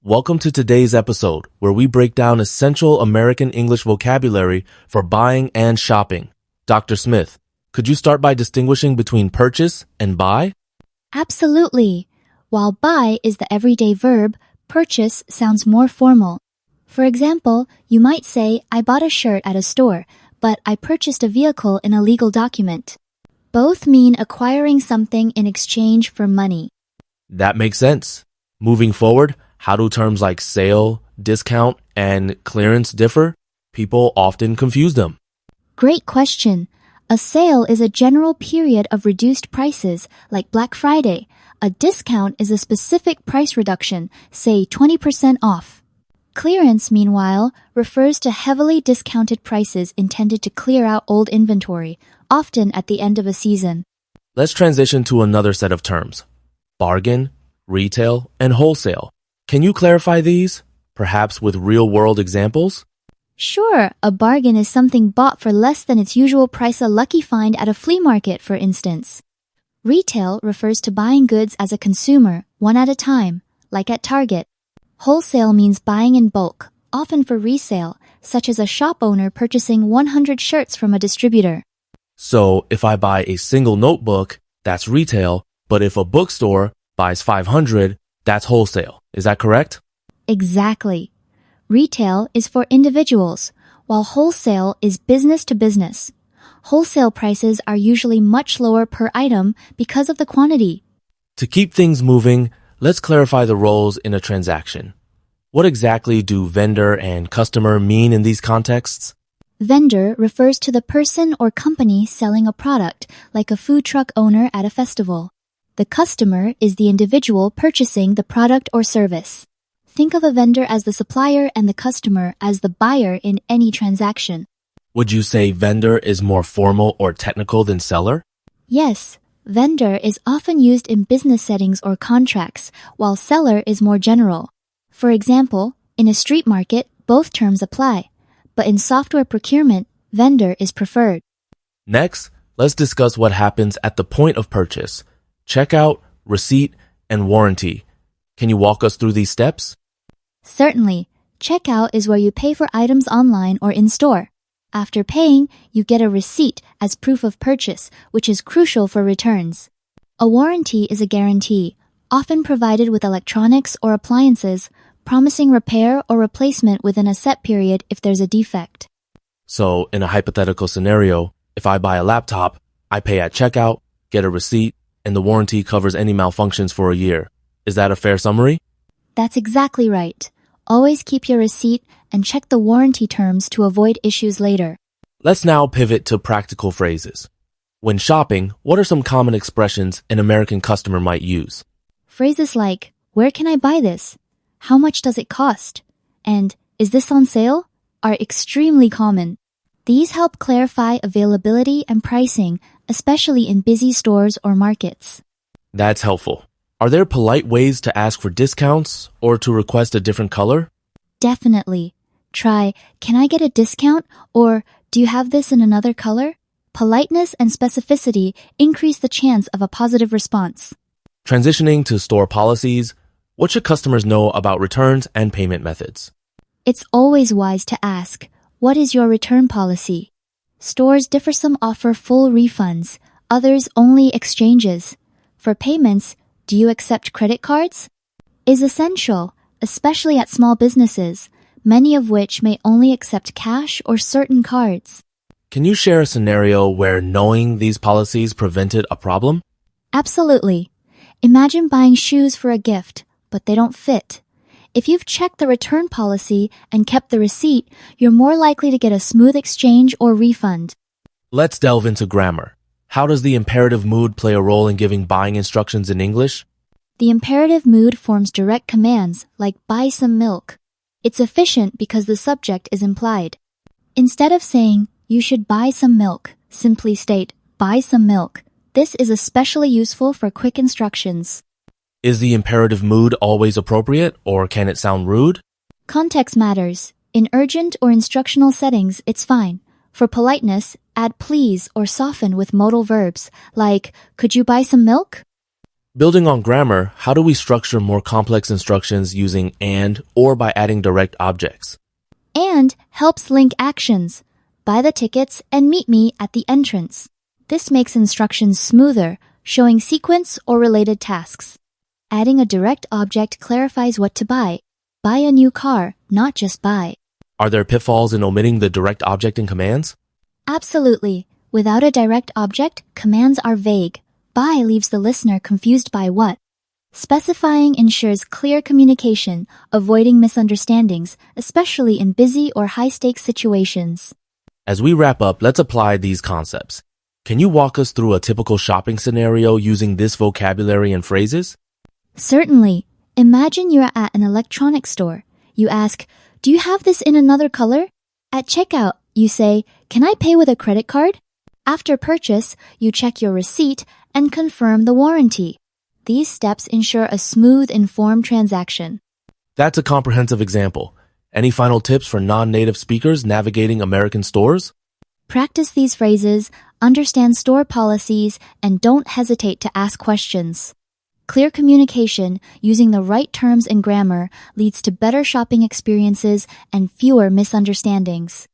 Welcome to today's episode, where we break down essential American English vocabulary for buying and shopping. Dr. Smith, could you start by distinguishing between purchase and buy? Absolutely. While buy is the everyday verb, purchase sounds more formal. For example, you might say, I bought a shirt at a store, but I purchased a vehicle in a legal document. Both mean acquiring something in exchange for money. That makes sense. Moving forward, how do terms like sale, discount, and clearance differ? People often confuse them. Great question. A sale is a general period of reduced prices, like Black Friday. A discount is a specific price reduction, say 20% off. Clearance, meanwhile, refers to heavily discounted prices intended to clear out old inventory, often at the end of a season. Let's transition to another set of terms: bargain, retail, and wholesale. Can you clarify these, perhaps with real-world examples? Sure, a bargain is something bought for less than its usual price, a lucky find at a flea market, for instance. Retail refers to buying goods as a consumer, one at a time, like at Target. Wholesale means buying in bulk, often for resale, such as a shop owner purchasing 100 shirts from a distributor. So, if I buy a single notebook, that's retail, but if a bookstore buys 500, that's wholesale. Is that correct? Exactly. Retail is for individuals, while wholesale is business to business. Wholesale prices are usually much lower per item because of the quantity. To keep things moving, let's clarify the roles in a transaction. What exactly do vendor and customer mean in these contexts? Vendor refers to the person or company selling a product, like a food truck owner at a festival. The customer is the individual purchasing the product or service. Think of a vendor as the supplier and the customer as the buyer in any transaction. Would you say vendor is more formal or technical than seller? Yes, vendor is often used in business settings or contracts, while seller is more general. For example, in a street market, both terms apply, but in software procurement, vendor is preferred. Next, let's discuss what happens at the point of purchase: checkout, receipt, and warranty. Can you walk us through these steps? Certainly. Checkout is where you pay for items online or in-store. After paying, you get a receipt as proof of purchase, which is crucial for returns. A warranty is a guarantee, often provided with electronics or appliances, promising repair or replacement within a set period if there's a defect. So, in a hypothetical scenario, if I buy a laptop, I pay at checkout, get a receipt, and the warranty covers any malfunctions for a year. Is that a fair summary? That's exactly right. Always keep your receipt and check the warranty terms to avoid issues later. Let's now pivot to practical phrases. When shopping, what are some common expressions an American customer might use? Phrases like, where can I buy this? How much does it cost? And is this on sale? Are extremely common. These help clarify availability and pricing, especially in busy stores or markets. That's helpful. Are there polite ways to ask for discounts or to request a different color? Definitely. Try, can I get a discount? Or, do you have this in another color? Politeness and specificity increase the chance of a positive response. Transitioning to store policies, what should customers know about returns and payment methods? It's always wise to ask, what is your return policy? Stores differ. Some offer full refunds, others only exchanges. For payments, do you accept credit cards? Is essential, especially at small businesses, many of which may only accept cash or certain cards. Can you share a scenario where knowing these policies prevented a problem? Absolutely. Imagine buying shoes for a gift, but they don't fit. If you've checked the return policy and kept the receipt, you're more likely to get a smooth exchange or refund. Let's delve into grammar. How does the imperative mood play a role in giving buying instructions in English? The imperative mood forms direct commands, like buy some milk. It's efficient because the subject is implied. Instead of saying, you should buy some milk, simply state, buy some milk. This is especially useful for quick instructions. Is the imperative mood always appropriate, or can it sound rude? Context matters. In urgent or instructional settings, it's fine. For politeness, add please or soften with modal verbs, like, could you buy some milk? Building on grammar, how do we structure more complex instructions using and or by adding direct objects? And helps link actions. Buy the tickets and meet me at the entrance. This makes instructions smoother, showing sequence or related tasks. Adding a direct object clarifies what to buy. Buy a new car, not just buy. Are there pitfalls in omitting the direct object in commands? Absolutely. Without a direct object, commands are vague. Buy leaves the listener confused by what. Specifying ensures clear communication, avoiding misunderstandings, especially in busy or high-stakes situations. As we wrap up, let's apply these concepts. Can you walk us through a typical shopping scenario using this vocabulary and phrases? Certainly. Imagine you're at an electronics store. You ask, "Do you have this in another color?" At checkout, you say, "Can I pay with a credit card?" After purchase, you check your receipt and confirm the warranty. These steps ensure a smooth, informed transaction. That's a comprehensive example. Any final tips for non-native speakers navigating American stores? Practice these phrases, understand store policies, and don't hesitate to ask questions. Clear communication, using the right terms and grammar, leads to better shopping experiences and fewer misunderstandings.